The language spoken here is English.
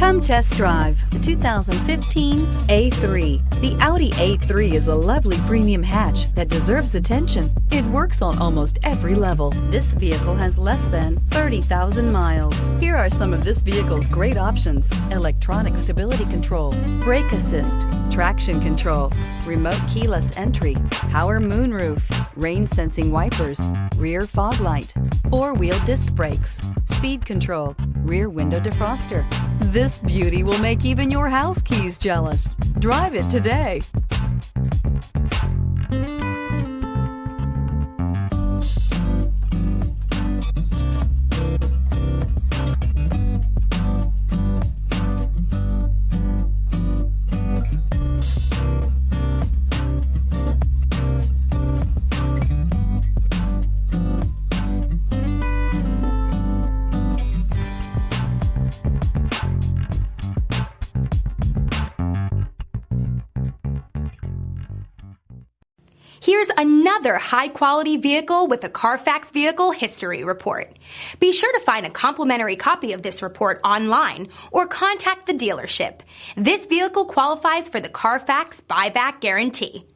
Come test drive the 2015 A3. The Audi A3 is a lovely premium hatch that deserves attention. It works on almost every level. This vehicle has less than 30,000 miles. Here are some of this vehicle's great options: electronic stability control, brake assist, traction control, remote keyless entry, power moonroof, rain sensing wipers, rear fog light, four-wheel disc brakes, speed control, rear window defroster. This beauty will make even your house keys jealous. Drive it today. Here's another high-quality vehicle with a Carfax Vehicle History Report. Be sure to find a complimentary copy of this report online or contact the dealership. This vehicle qualifies for the Carfax Buyback Guarantee.